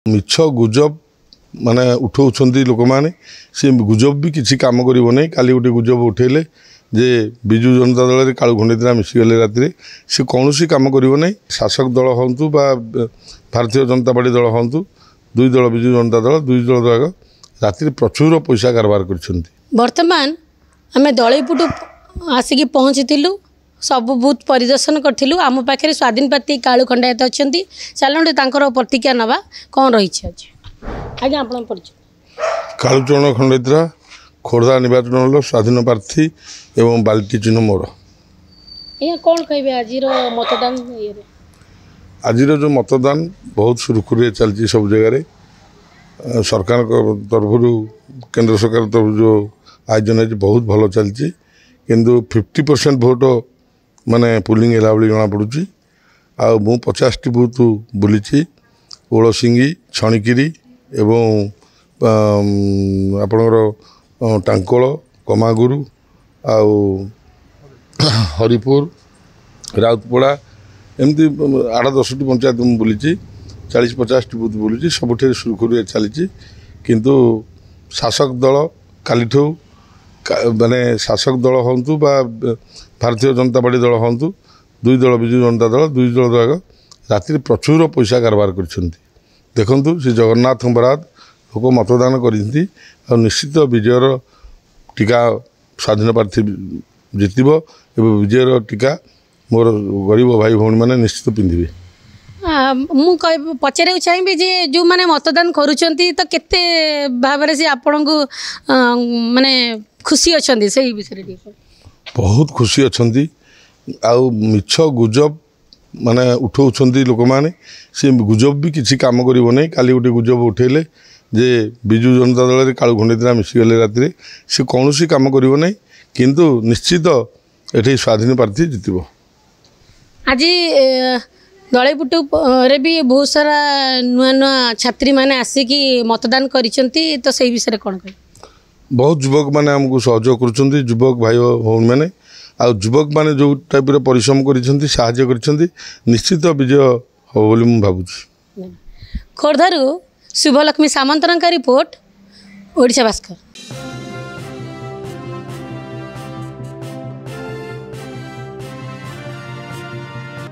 मिछ गुजब माने उठाउछन्ती लोक माने से गुजब भी किसी काम करिवो नै काली गोटे गुजब उठेले जे बिजु जनता दल रे काळु खंडेतरा मिसिगले राति से कौनसी काम करिवो नै शासक दल हंतु बा भारतीय जनता पार्टी दल हंतु दुई दल बिजु जनता दल दुई दल राति प्रचुर पैसा कारबार करछन्ती। वर्तमान आमे दलैपुटु आसिकी पहुँचीलु सब बूथ परिदर्शन करूँ आम पाखे स्वाधीन प्रार्थी काळु खंडायत अच्छा चलते तांकर प्रतिक्रिया नवा कौन रही आज्ञा आप कालुचरण खंडेतरा खोर्धा निर्वाचन स्वाधीन प्रार्थी एवं बाल्टी चिन्ह मोर कौन कहे आज मतदान आज जो मतदान बहुत सुरखुरी चलती सब जगह सरकार तरफ केंद्र सरकार तरफ जो आयोजन है बहुत भल चलती किंतु 50% भोट माने पुलिंग है जना पड़ी आ मु 50 बूथ बुली ओलसिंगी छणिकिरी एवं आपणकर टांकोल कमागुरु आउ हरिपुर राउतपड़ा एमती 8-10टी पंचायत बुली 40-50 बूथ बुली सबुठ सुरखुरी चली किंतु शासक दल काली माने शासक दल हंतु बा भारतीय जनता पार्टी दल हंतु दुई दल बिजु जनता दल दुई दल राति प्रचुर पैसा कारबार करछन्ती। देखंतु से जगन्नाथ बराद लोक मतदान करछन्ती आ निश्चित विजयर टीका स्वाधीन प्रार्थी जितब एवं विजयर टीका मोर गरीब भाई भौणी मैंने निश्चित पिंधे। मु पचारे चाहिए जे जो मैंने मतदान करुँच तो केते भाव से आपण को माने खुशी अच्छा से विषय बहुत खुशी अच्छा आउ मिछ गुजब माने उठाउछन्ती लोक माने से गुजब भी किसी काम करिवो नै काली गोटे गुजब उठेले जे बिजु जनता दल रे काळु खंडेतरा मिसिगले राति से कौनसी काम करिवो नै किंतु निश्चित एठी स्वाधीन प्रार्थी जितिबो। आज दलैपुटु रे भी बहुत सारा नुआ नुआ छात्री माने आसिकी मतदान करिसंती तो सही विषय कौन कह बहुत युवक मैंने आमको सहयोग कर युवक भाई भौणी मैंने आ युवक मैंने जो टाइप परिश्रम कर निश्चित विजय हो बोली मु भावुची। खोर्धारू शुभलक्ष्मी सामंतरंका रिपोर्ट ओडिशा भास्कर।